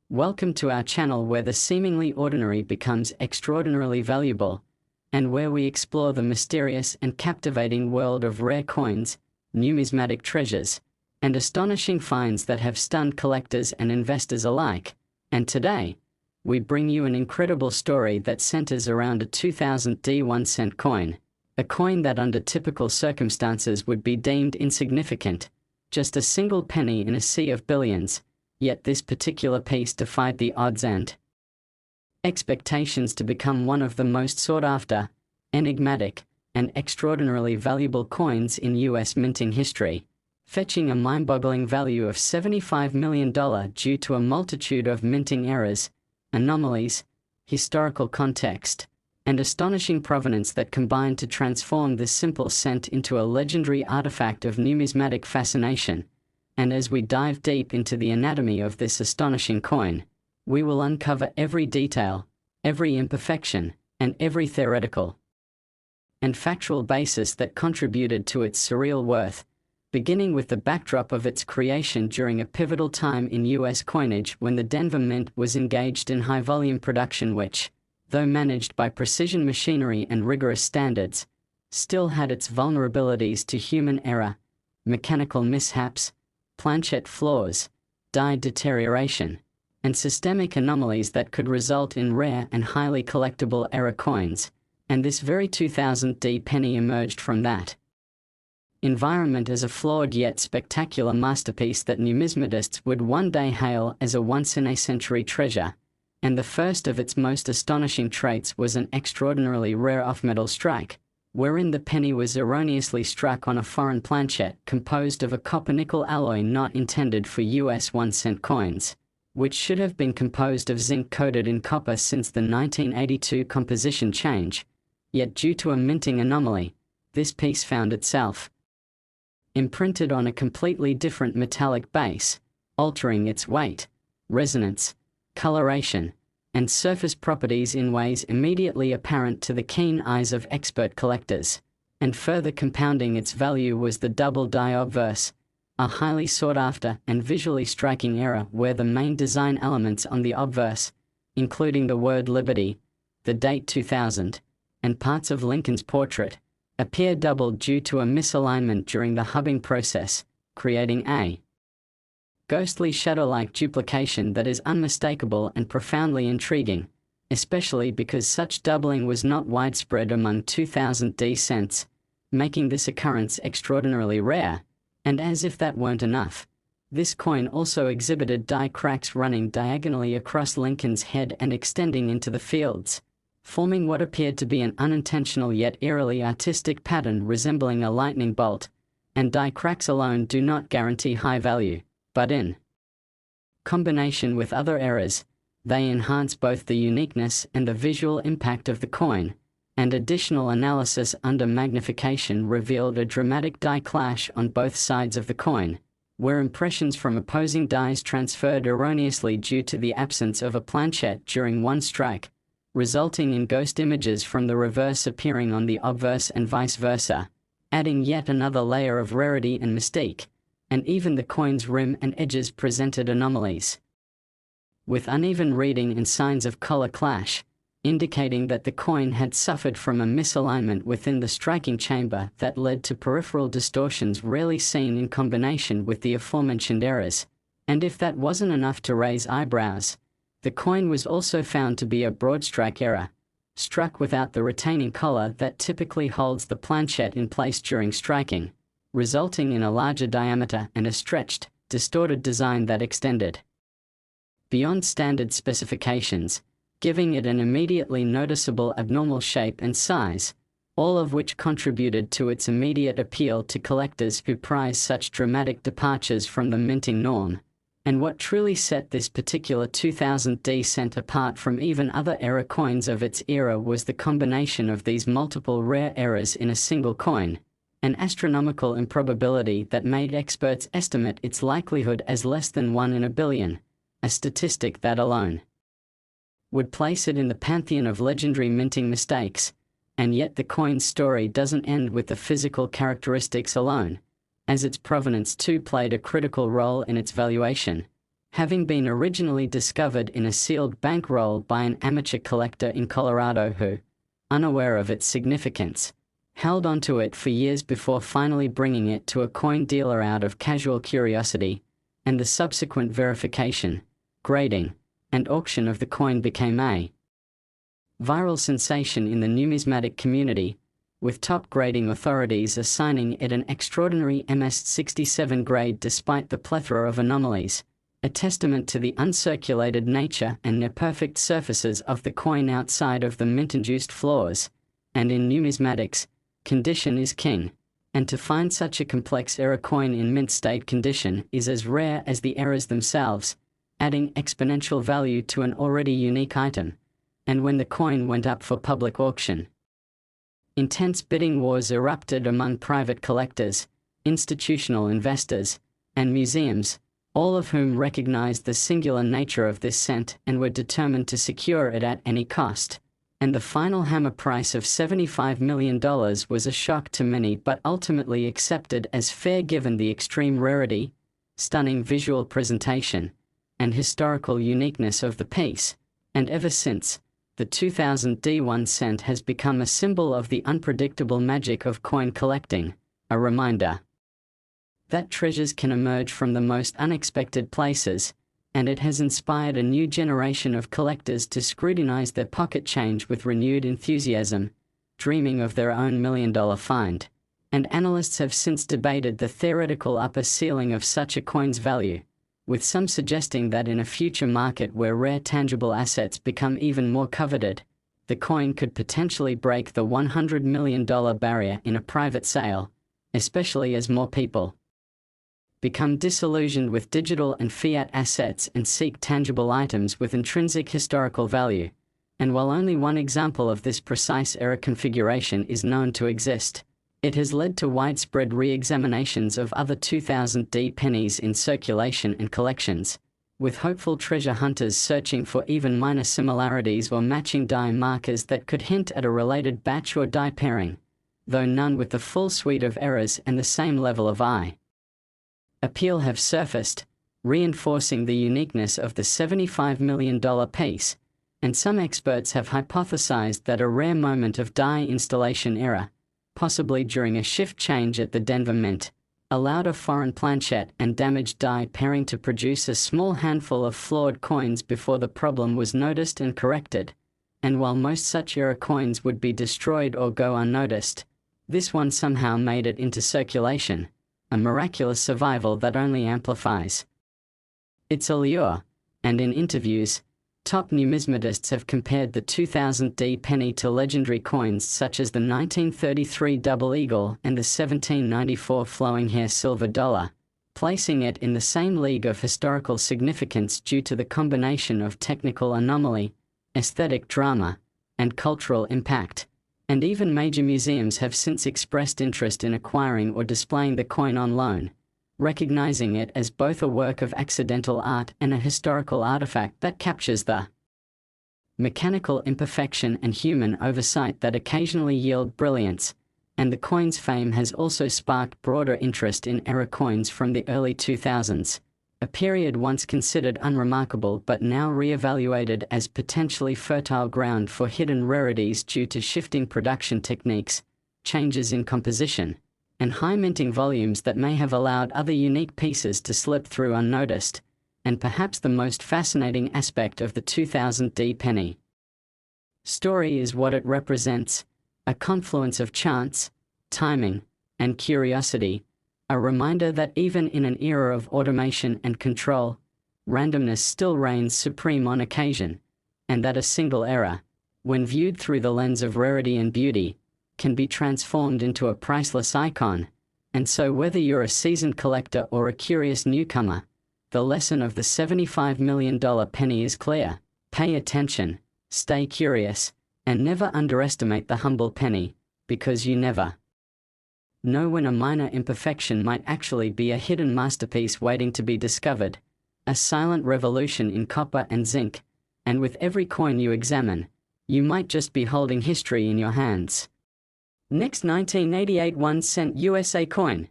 Welcome to our channel where the seemingly ordinary becomes extraordinarily valuable, and where we explore the mysterious and captivating world of rare coins, numismatic treasures, and astonishing finds that have stunned collectors and investors alike. And today, we bring you an incredible story that centers around a 2000 D 1-cent coin, a coin that under typical circumstances would be deemed insignificant, just a single penny in a sea of billions. Yet this particular piece defied the odds and expectations to become one of the most sought-after, enigmatic, and extraordinarily valuable coins in U.S. minting history, fetching a mind-boggling value of $75 million due to a multitude of minting errors, anomalies, historical context, and astonishing provenance that combined to transform this simple cent into a legendary artifact of numismatic fascination. And as we dive deep into the anatomy of this astonishing coin, we will uncover every detail, every imperfection, and every theoretical and factual basis that contributed to its surreal worth, beginning with the backdrop of its creation during a pivotal time in U.S. coinage when the Denver Mint was engaged in high-volume production which, though managed by precision machinery and rigorous standards, still had its vulnerabilities to human error, mechanical mishaps, planchette flaws, die deterioration, and systemic anomalies that could result in rare and highly collectible error coins, and this very 2000 D penny emerged from that environment as a flawed yet spectacular masterpiece that numismatists would one day hail as a once-in-a-century treasure, and the first of its most astonishing traits was an extraordinarily rare off-metal strike, wherein the penny was erroneously struck on a foreign planchette composed of a copper-nickel alloy not intended for US 1-cent coins, which should have been composed of zinc coated in copper since the 1982 composition change, yet due to a minting anomaly, this piece found itself imprinted on a completely different metallic base, altering its weight, resonance, coloration, and surface properties in ways immediately apparent to the keen eyes of expert collectors, and further compounding its value was the double die obverse, a highly sought-after and visually striking error where the main design elements on the obverse, including the word Liberty, the date 2000, and parts of Lincoln's portrait, appear doubled due to a misalignment during the hubbing process, creating a ghostly shadow-like duplication that is unmistakable and profoundly intriguing, especially because such doubling was not widespread among 2000 D cents, making this occurrence extraordinarily rare, and as if that weren't enough, this coin also exhibited die cracks running diagonally across Lincoln's head and extending into the fields, forming what appeared to be an unintentional yet eerily artistic pattern resembling a lightning bolt, and die cracks alone do not guarantee high value, but in combination with other errors, they enhance both the uniqueness and the visual impact of the coin, and additional analysis under magnification revealed a dramatic die clash on both sides of the coin, where impressions from opposing dies transferred erroneously due to the absence of a planchette during one strike, resulting in ghost images from the reverse appearing on the obverse and vice versa, adding yet another layer of rarity and mystique. And even the coin's rim and edges presented anomalies, with uneven reading and signs of color clash, indicating that the coin had suffered from a misalignment within the striking chamber that led to peripheral distortions rarely seen in combination with the aforementioned errors. And if that wasn't enough to raise eyebrows, the coin was also found to be a broad strike error, struck without the retaining collar that typically holds the planchette in place during striking, resulting in a larger diameter and a stretched, distorted design that extended beyond standard specifications, giving it an immediately noticeable abnormal shape and size, all of which contributed to its immediate appeal to collectors who prize such dramatic departures from the minting norm. And what truly set this particular 2000 D cent apart from even other error coins of its era was the combination of these multiple rare errors in a single coin, an astronomical improbability that made experts estimate its likelihood as less than 1 in a billion, a statistic that alone would place it in the pantheon of legendary minting mistakes. And yet the coin's story doesn't end with the physical characteristics alone, as its provenance too played a critical role in its valuation. having been originally discovered in a sealed bankroll by an amateur collector in Colorado who, unaware of its significance, held onto it for years before finally bringing it to a coin dealer out of casual curiosity, and the subsequent verification, grading, and auction of the coin became a viral sensation in the numismatic community, with top grading authorities assigning it an extraordinary MS-67 grade despite the plethora of anomalies, a testament to the uncirculated nature and near-perfect surfaces of the coin outside of the mint-induced flaws. And in numismatics, condition is king, and to find such a complex error coin in mint state condition is as rare as the errors themselves, adding exponential value to an already unique item. And when the coin went up for public auction, intense bidding wars erupted among private collectors, institutional investors, and museums, all of whom recognized the singular nature of this cent and were determined to secure it at any cost. And the final hammer price of $75 million was a shock to many but ultimately accepted as fair given the extreme rarity, stunning visual presentation, and historical uniqueness of the piece. And ever since, the 2000 D1 cent has become a symbol of the unpredictable magic of coin collecting, a reminder that treasures can emerge from the most unexpected places, and it has inspired a new generation of collectors to scrutinize their pocket change with renewed enthusiasm, dreaming of their own million-dollar find. And analysts have since debated the theoretical upper ceiling of such a coin's value, with some suggesting that in a future market where rare tangible assets become even more coveted, the coin could potentially break the $100 million barrier in a private sale, especially as more people become disillusioned with digital and fiat assets and seek tangible items with intrinsic historical value. And while only one example of this precise error configuration is known to exist, it has led to widespread re-examinations of other 2000 D pennies in circulation and collections, with hopeful treasure hunters searching for even minor similarities or matching die markers that could hint at a related batch or die pairing, though none with the full suite of errors and the same level of eye appeal have surfaced, reinforcing the uniqueness of the $75 million piece, and some experts have hypothesized that a rare moment of die installation error, possibly during a shift change at the Denver Mint, allowed a foreign planchette and damaged die pairing to produce a small handful of flawed coins before the problem was noticed and corrected. And while most such error coins would be destroyed or go unnoticed, this one somehow made it into circulation, a miraculous survival that only amplifies its allure. And in interviews, top numismatists have compared the 2000 D penny to legendary coins such as the 1933 Double Eagle and the 1794 Flowing Hair Silver Dollar, placing it in the same league of historical significance due to the combination of technical anomaly, aesthetic drama, and cultural impact. And even major museums have since expressed interest in acquiring or displaying the coin on loan, recognizing it as both a work of accidental art and a historical artifact that captures the mechanical imperfection and human oversight that occasionally yield brilliance. And the coin's fame has also sparked broader interest in error coins from the early 2000s, a period once considered unremarkable but now re-evaluated as potentially fertile ground for hidden rarities due to shifting production techniques, changes in composition, and high minting volumes that may have allowed other unique pieces to slip through unnoticed. And perhaps the most fascinating aspect of the 2000 D penny story is what it represents: a confluence of chance, timing, and curiosity, a reminder that even in an era of automation and control, randomness still reigns supreme on occasion, and that a single error, when viewed through the lens of rarity and beauty, can be transformed into a priceless icon. And so whether you're a seasoned collector or a curious newcomer, the lesson of the $75 million penny is clear: pay attention, stay curious, and never underestimate the humble penny, because you never know when a minor imperfection might actually be a hidden masterpiece waiting to be discovered, a silent revolution in copper and zinc. And with every coin you examine, you might just be holding history in your hands. Next, 1988 1 cent USA coin.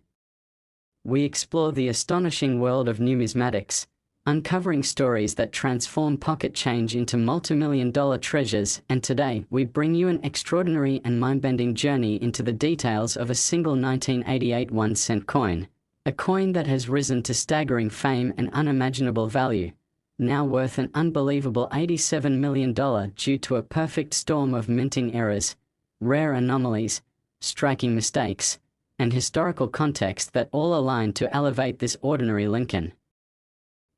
We explore the astonishing world of numismatics, uncovering stories that transform pocket change into multi-million-dollar treasures. And today, we bring you an extraordinary and mind-bending journey into the details of a single 1988 1-cent coin. A coin that has risen to staggering fame and unimaginable value, now worth an unbelievable $87 million due to a perfect storm of minting errors, rare anomalies, striking mistakes, and historical context that all align to elevate this ordinary Lincoln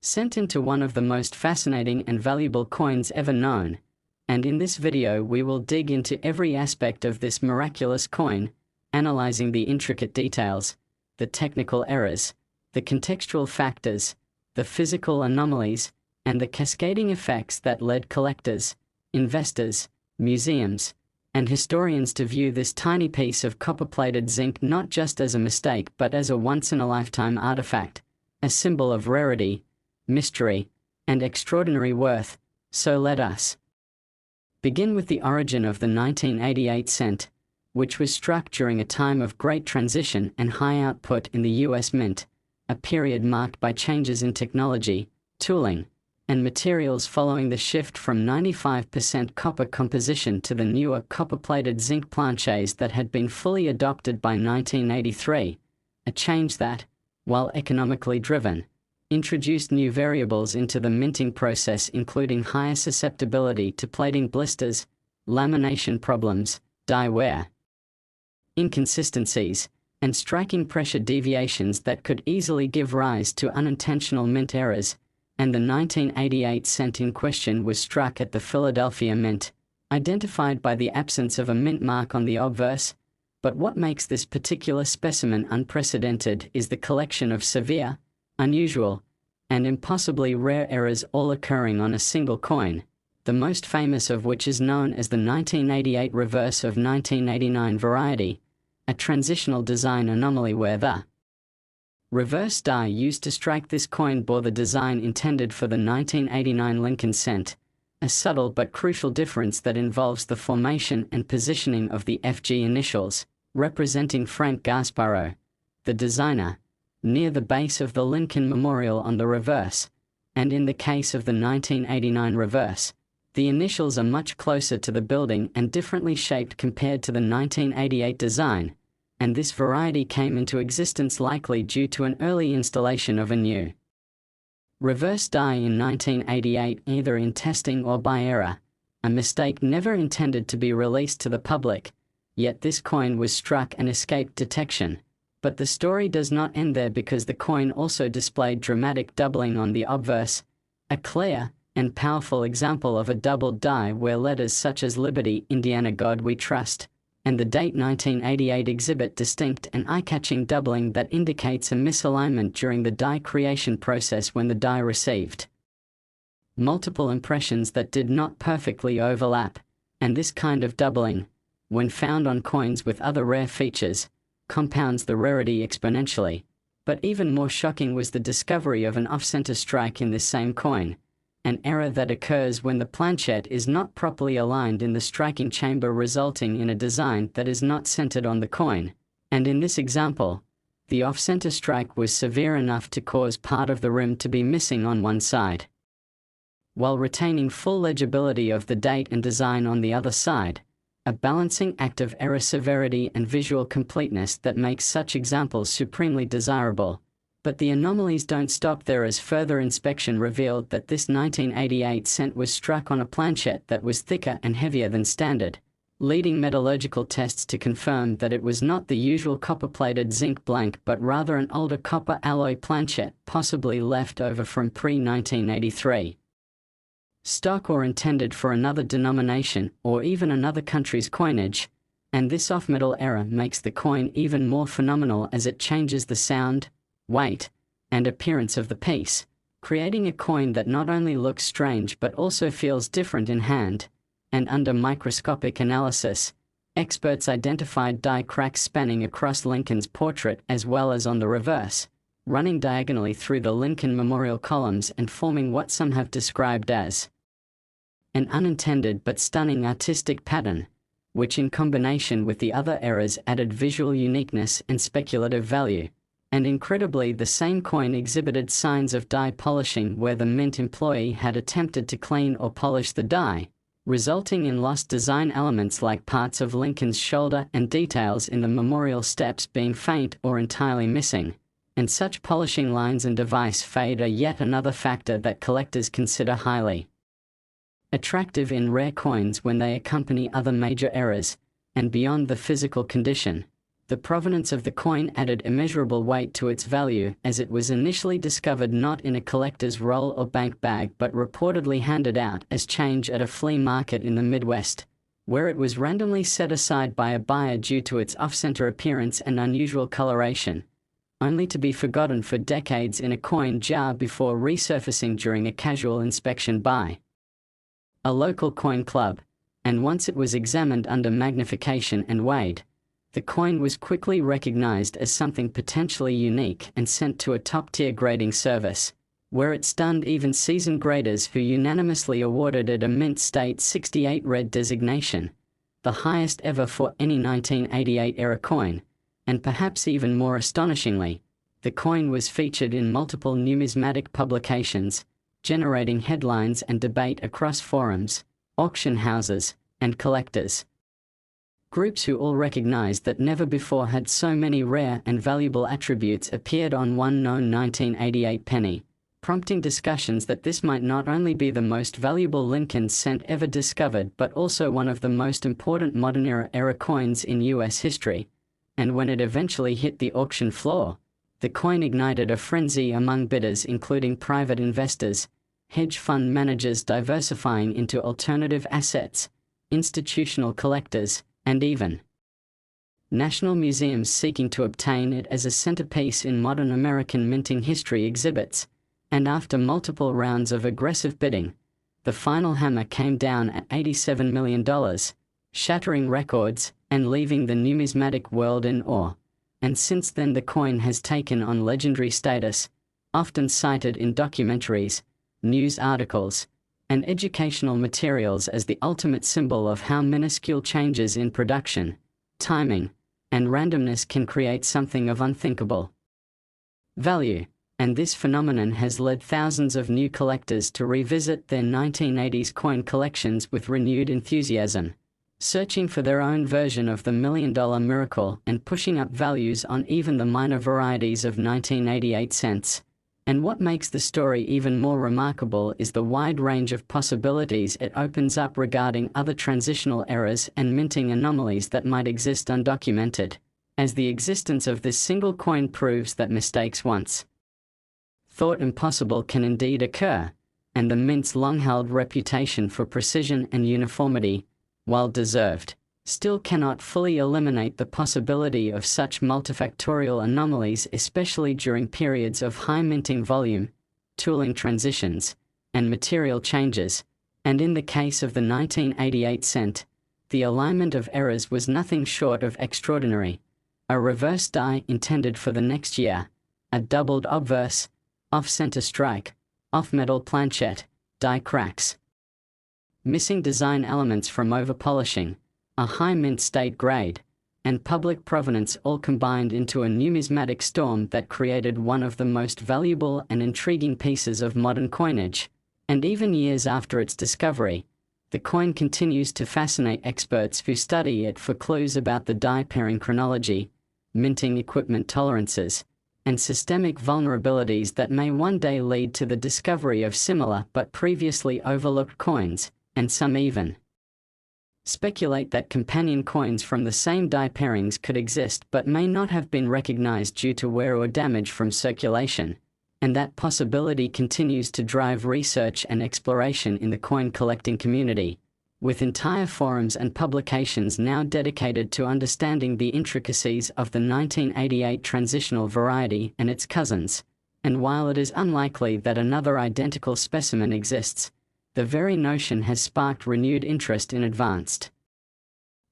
cent into one of the most fascinating and valuable coins ever known. And in this video we will dig into every aspect of this miraculous coin, analyzing the intricate details, the technical errors, the contextual factors, the physical anomalies, and the cascading effects that led collectors, investors, museums, and historians to view this tiny piece of copper-plated zinc not just as a mistake but as a once-in-a-lifetime artifact, a symbol of rarity, mystery, and extraordinary worth. So let us begin with the origin of the 1988 cent, which was struck during a time of great transition and high output in the US Mint, a period marked by changes in technology, tooling, and materials following the shift from 95% copper composition to the newer copper-plated zinc planchets that had been fully adopted by 1983, a change that, while economically driven, introduced new variables into the minting process, including higher susceptibility to plating blisters, lamination problems, die wear inconsistencies, and striking pressure deviations that could easily give rise to unintentional mint errors. And the 1988 cent in question was struck at the Philadelphia Mint, identified by the absence of a mint mark on the obverse. But what makes this particular specimen unprecedented is the collection of severe, unusual, and impossibly rare errors all occurring on a single coin, the most famous of which is known as the 1988 reverse of 1989 variety, a transitional design anomaly where the reverse die used to strike this coin bore the design intended for the 1989 Lincoln cent, a subtle but crucial difference that involves the formation and positioning of the FG initials, representing Frank Gasparo, the designer, near the base of the Lincoln Memorial on the reverse, and in the case of the 1989 reverse, the initials are much closer to the building and differently shaped compared to the 1988 design, and this variety came into existence likely due to an early installation of a new reverse die in 1988, either in testing or by error, a mistake never intended to be released to the public. Yet this coin was struck and escaped detection. But the story does not end there, because the coin also displayed dramatic doubling on the obverse, a clear and powerful example of a doubled die where letters such as Liberty, Indiana, God We Trust, and the date 1988 exhibit distinct and eye-catching doubling that indicates a misalignment during the die creation process when the die received multiple impressions that did not perfectly overlap. And this kind of doubling, when found on coins with other rare features, compounds the rarity exponentially. But even more shocking was the discovery of an off-center strike in this same coin, an error that occurs when the planchette is not properly aligned in the striking chamber, resulting in a design that is not centered on the coin. And in this example, the off-center strike was severe enough to cause part of the rim to be missing on one side, while retaining full legibility of the date and design on the other side, a balancing act of error severity and visual completeness that makes such examples supremely desirable. But the anomalies don't stop there, as further inspection revealed that this 1988 cent was struck on a planchette that was thicker and heavier than standard, leading metallurgical tests to confirm that it was not the usual copper-plated zinc blank but rather an older copper alloy planchette, possibly left over from pre-1983 stock or intended for another denomination or even another country's coinage. And this off-metal error makes the coin even more phenomenal, as it changes the sound, weight, and appearance of the piece, creating a coin that not only looks strange but also feels different in hand. And under microscopic analysis, experts identified die cracks spanning across Lincoln's portrait as well as on the reverse, running diagonally through the Lincoln Memorial columns and forming what some have described as an unintended but stunning artistic pattern, which in combination with the other errors added visual uniqueness and speculative value. And incredibly, the same coin exhibited signs of die polishing where the mint employee had attempted to clean or polish the die, resulting in lost design elements like parts of Lincoln's shoulder and details in the memorial steps being faint or entirely missing. And such polishing lines and device fade are yet another factor that collectors consider highly attractive in rare coins when they accompany other major errors, and beyond the physical condition. The provenance of the coin added immeasurable weight to its value, as it was initially discovered not in a collector's roll or bank bag but reportedly handed out as change at a flea market in the Midwest, where it was randomly set aside by a buyer due to its off-center appearance and unusual coloration, only to be forgotten for decades in a coin jar before resurfacing during a casual inspection by a local coin club, and once it was examined under magnification and weighed, the coin was quickly recognized as something potentially unique and sent to a top-tier grading service, where it stunned even seasoned graders who unanimously awarded it a Mint State 68 red designation, the highest ever for any 1988-era coin, and perhaps even more astonishingly, the coin was featured in multiple numismatic publications, generating headlines and debate across forums, auction houses, and collectors. Groups who all recognized that never before had so many rare and valuable attributes appeared on one known 1988 penny, prompting discussions that this might not only be the most valuable Lincoln cent ever discovered but also one of the most important modern-era coins in U.S. history. And when it eventually hit the auction floor, the coin ignited a frenzy among bidders, including private investors, hedge fund managers diversifying into alternative assets, institutional collectors, and even national museums seeking to obtain it as a centerpiece in modern American minting history exhibits. And after multiple rounds of aggressive bidding, the final hammer came down at $87 million, shattering records and leaving the numismatic world in awe. And since then the coin has taken on legendary status, often cited in documentaries, news articles, and educational materials as the ultimate symbol of how minuscule changes in production, timing, and randomness can create something of unthinkable value. And this phenomenon has led thousands of new collectors to revisit their 1980s coin collections with renewed enthusiasm, searching for their own version of the million-dollar miracle and pushing up values on even the minor varieties of 1988 cents. And what makes the story even more remarkable is the wide range of possibilities it opens up regarding other transitional errors and minting anomalies that might exist undocumented, as the existence of this single coin proves that mistakes once thought impossible can indeed occur, and the mint's long-held reputation for precision and uniformity, while deserved, still cannot fully eliminate the possibility of such multifactorial anomalies, especially during periods of high minting volume, tooling transitions, and material changes. And in the case of the 1988 cent, the alignment of errors was nothing short of extraordinary. A reverse die intended for the next year, a doubled obverse, off-center strike, off-metal planchette, die cracks, missing design elements from over-polishing, a high mint state grade, and public provenance all combined into a numismatic storm that created one of the most valuable and intriguing pieces of modern coinage. And even years after its discovery, the coin continues to fascinate experts who study it for clues about the die pairing chronology, minting equipment tolerances, and systemic vulnerabilities that may one day lead to the discovery of similar but previously overlooked coins, and some even speculate that companion coins from the same die pairings could exist but may not have been recognized due to wear or damage from circulation. And that possibility continues to drive research and exploration in the coin collecting community, with entire forums and publications now dedicated to understanding the intricacies of the 1988 transitional variety and its cousins. And while it is unlikely that another identical specimen exists, the very notion has sparked renewed interest in advanced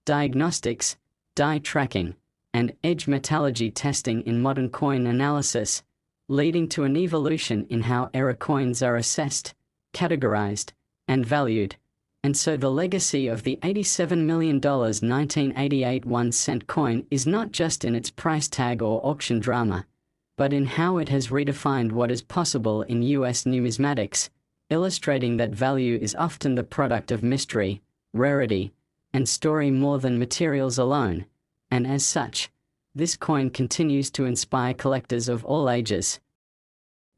diagnostics, die tracking, and edge metallurgy testing in modern coin analysis, leading to an evolution in how error coins are assessed, categorized, and valued. And so the legacy of the $87 million 1988 1-cent coin is not just in its price tag or auction drama, but in how it has redefined what is possible in U.S. numismatics, illustrating that value is often the product of mystery, rarity, and story more than materials alone, and as such, this coin continues to inspire collectors of all ages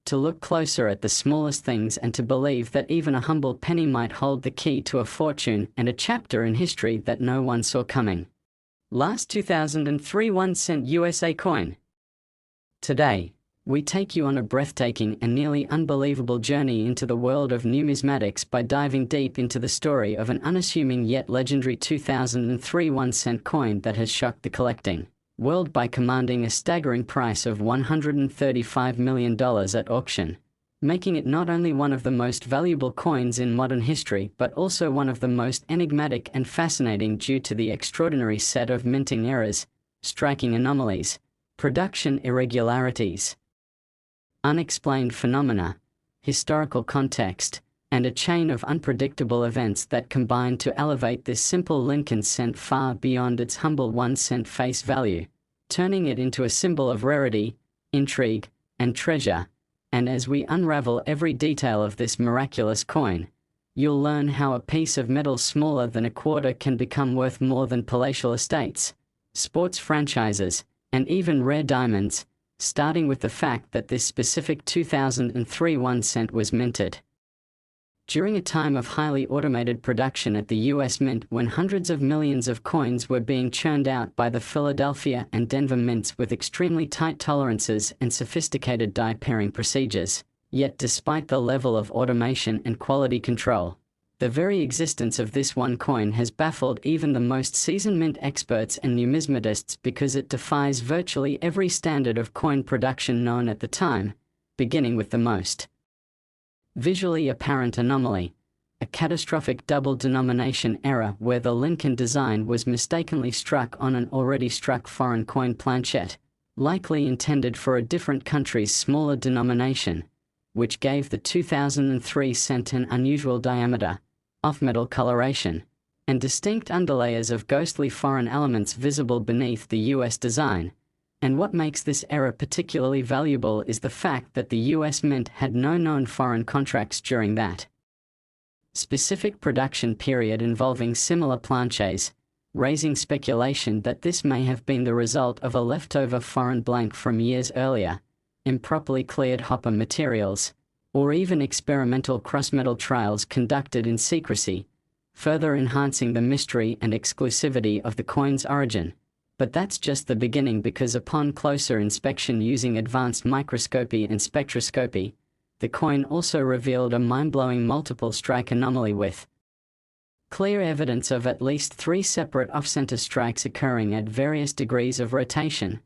to look closer at the smallest things and to believe that even a humble penny might hold the key to a fortune and a chapter in history that no one saw coming. Last 2003 1-cent USA coin. Today, we take you on a breathtaking and nearly unbelievable journey into the world of numismatics by diving deep into the story of an unassuming yet legendary 2003 1-cent coin that has shocked the collecting world by commanding a staggering price of $135 million at auction, making it not only one of the most valuable coins in modern history but also one of the most enigmatic and fascinating due to the extraordinary set of minting errors, striking anomalies, production irregularities, unexplained phenomena, historical context, and a chain of unpredictable events that combine to elevate this simple Lincoln cent far beyond its humble 1-cent face value, turning it into a symbol of rarity, intrigue, and treasure. And as we unravel every detail of this miraculous coin, you'll learn how a piece of metal smaller than a quarter can become worth more than palatial estates, sports franchises, and even rare diamonds, starting with the fact that this specific 2003 1-cent was minted during a time of highly automated production at the U.S. Mint, when hundreds of millions of coins were being churned out by the Philadelphia and Denver mints with extremely tight tolerances and sophisticated die pairing procedures. Yet despite the level of automation and quality control, the very existence of this one coin has baffled even the most seasoned mint experts and numismatists because it defies virtually every standard of coin production known at the time, beginning with the most visually apparent anomaly, a catastrophic double denomination error where the Lincoln design was mistakenly struck on an already struck foreign coin planchette, likely intended for a different country's smaller denomination, which gave the 2003 cent an unusual diameter, off-metal coloration, and distinct underlayers of ghostly foreign elements visible beneath the US design. And what makes this error particularly valuable is the fact that the US Mint had no known foreign contracts during that specific production period involving similar planches, raising speculation that this may have been the result of a leftover foreign blank from years earlier, improperly cleared hopper materials, or even experimental cross-metal trials conducted in secrecy, further enhancing the mystery and exclusivity of the coin's origin. But that's just the beginning, because upon closer inspection using advanced microscopy and spectroscopy, the coin also revealed a mind-blowing multiple strike anomaly with clear evidence of at least 3 separate off-center strikes occurring at various degrees of rotation,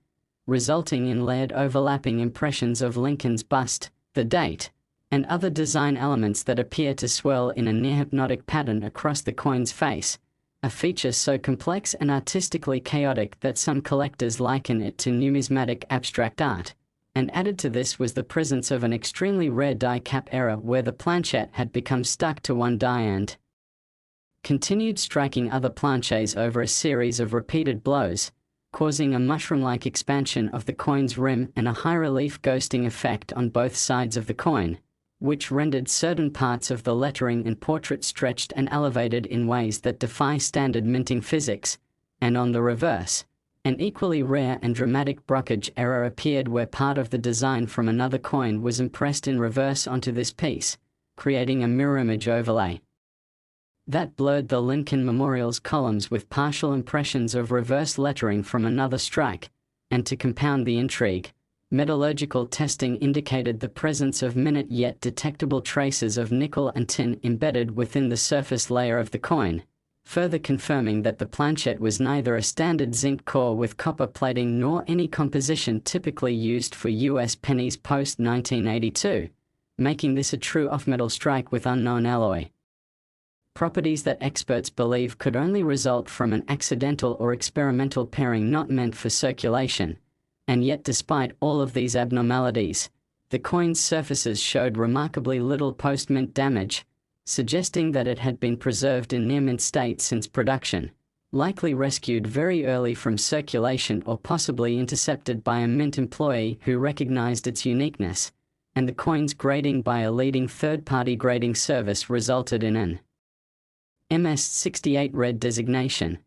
resulting in layered overlapping impressions of Lincoln's bust, the date, and other design elements that appear to swirl in a near-hypnotic pattern across the coin's face, a feature so complex and artistically chaotic that some collectors liken it to numismatic abstract art. And added to this was the presence of an extremely rare die cap error where the planchette had become stuck to one die and continued striking other planches over a series of repeated blows, causing a mushroom-like expansion of the coin's rim and a high-relief ghosting effect on both sides of the coin, which rendered certain parts of the lettering and portrait stretched and elevated in ways that defy standard minting physics. And on the reverse, an equally rare and dramatic brokerage error appeared where part of the design from another coin was impressed in reverse onto this piece, creating a mirror image overlay that blurred the Lincoln Memorial's columns with partial impressions of reverse lettering from another strike. And to compound the intrigue, metallurgical testing indicated the presence of minute yet detectable traces of nickel and tin embedded within the surface layer of the coin, further confirming that the planchette was neither a standard zinc core with copper plating nor any composition typically used for US pennies post-1982, making this a true off-metal strike with unknown alloy properties that experts believe could only result from an accidental or experimental pairing not meant for circulation. And yet, despite all of these abnormalities, the coin's surfaces showed remarkably little post-mint damage, suggesting that it had been preserved in near-mint state since production. likely rescued very early from circulation or possibly intercepted by a mint employee who recognized its uniqueness, and the coin's grading by a leading third-party grading service resulted in an MS-68 red designation,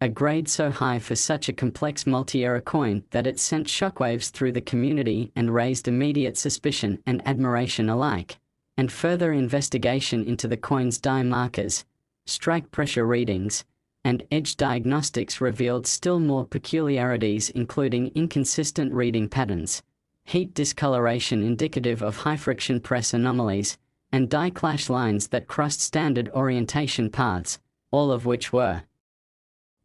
a grade so high for such a complex multi-era coin that it sent shockwaves through the community and raised immediate suspicion and admiration alike, and further investigation into the coin's die markers, strike pressure readings, and edge diagnostics revealed still more peculiarities, including inconsistent reading patterns, heat discoloration indicative of high-friction press anomalies, and die clash lines that crossed standard orientation paths, all of which were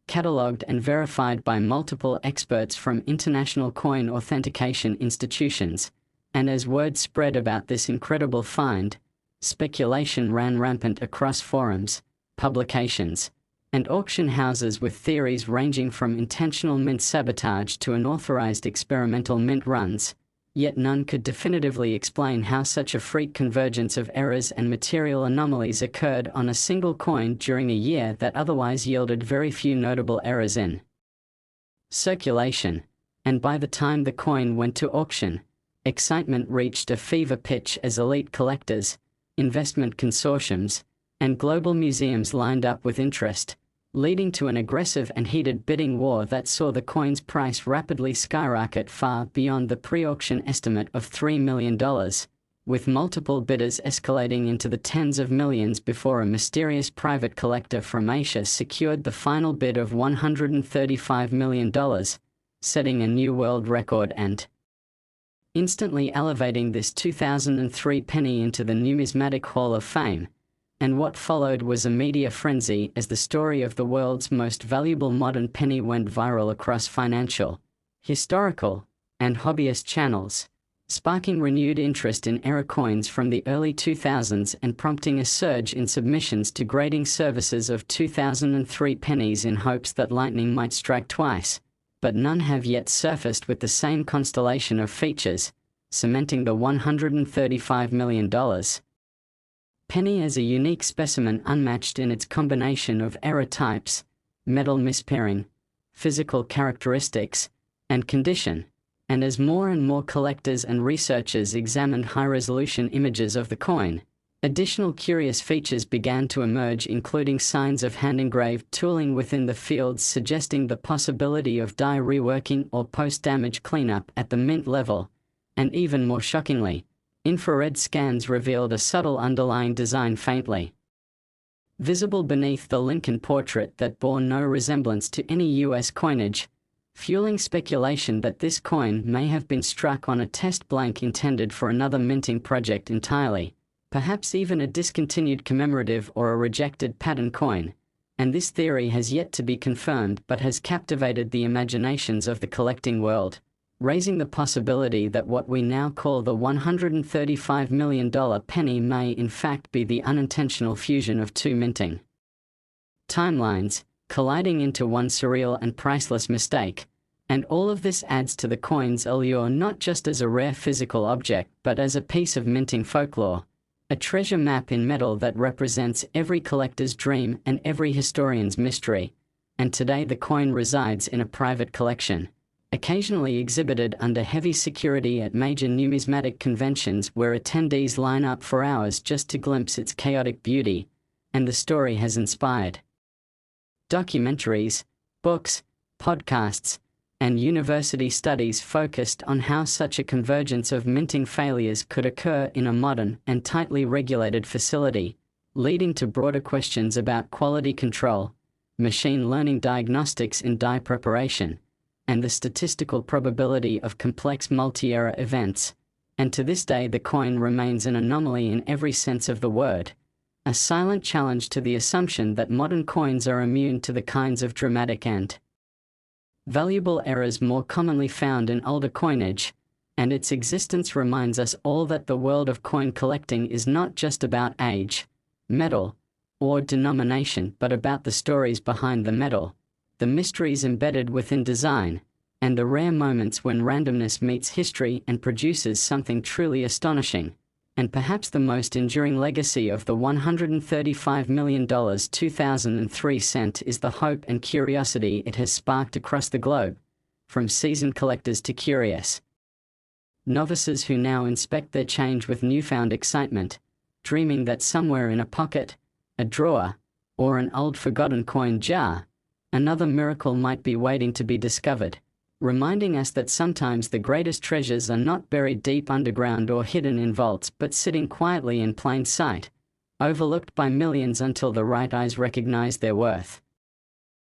catalogued and verified by multiple experts from international coin authentication institutions. And as word spread about this incredible find, speculation ran rampant across forums, publications, and auction houses, with theories ranging from intentional mint sabotage to unauthorized experimental mint runs, yet none could definitively explain how such a freak convergence of errors and material anomalies occurred on a single coin during a year that otherwise yielded very few notable errors in circulation. And by the time the coin went to auction, excitement reached a fever pitch as elite collectors, investment consortiums, and global museums lined up with interest, leading to an aggressive and heated bidding war that saw the coin's price rapidly skyrocket far beyond the pre-auction estimate of $3 million, with multiple bidders escalating into the tens of millions before a mysterious private collector from Asia secured the final bid of $135 million, setting a new world record and instantly elevating this 2003 penny into the Numismatic Hall of Fame. And what followed was a media frenzy as the story of the world's most valuable modern penny went viral across financial, historical, and hobbyist channels, sparking renewed interest in era coins from the early 2000s and prompting a surge in submissions to grading services of 2003 pennies in hopes that lightning might strike twice, but none have yet surfaced with the same constellation of features, cementing the $135 million penny as a unique specimen unmatched in its combination of error types, metal mispairing, physical characteristics, and condition. And as more and more collectors and researchers examined high-resolution images of the coin, additional curious features began to emerge, including signs of hand-engraved tooling within the fields suggesting the possibility of die reworking or post-damage cleanup at the mint level, and even more shockingly, infrared scans revealed a subtle underlying design faintly visible beneath the Lincoln portrait that bore no resemblance to any US coinage, fueling speculation that this coin may have been struck on a test blank intended for another minting project entirely, perhaps even a discontinued commemorative or a rejected pattern coin. And this theory has yet to be confirmed but has captivated the imaginations of the collecting world, raising the possibility that what we now call the $135 million penny may in fact be the unintentional fusion of two minting timelines, colliding into one surreal and priceless mistake. And all of this adds to the coin's allure not just as a rare physical object but as a piece of minting folklore, a treasure map in metal that represents every collector's dream and every historian's mystery. And today the coin resides in a private collection, occasionally exhibited under heavy security at major numismatic conventions where attendees line up for hours just to glimpse its chaotic beauty. And the story has inspired documentaries, books, podcasts, and university studies focused on how such a convergence of minting failures could occur in a modern and tightly regulated facility, leading to broader questions about quality control, machine learning diagnostics in die preparation, and the statistical probability of complex multi-era events. And to this day the coin remains an anomaly in every sense of the word, a silent challenge to the assumption that modern coins are immune to the kinds of dramatic and valuable errors more commonly found in older coinage. And its existence reminds us all that the world of coin collecting is not just about age, metal, or denomination, but about the stories behind the metal, the mysteries embedded within design, and the rare moments when randomness meets history and produces something truly astonishing. And perhaps the most enduring legacy of the $135 million 2003 cent is the hope and curiosity it has sparked across the globe, from seasoned collectors to curious novices who now inspect their change with newfound excitement, dreaming that somewhere in a pocket, a drawer, or an old forgotten coin jar, another miracle might be waiting to be discovered, reminding us that sometimes the greatest treasures are not buried deep underground or hidden in vaults but sitting quietly in plain sight, overlooked by millions until the right eyes recognize their worth.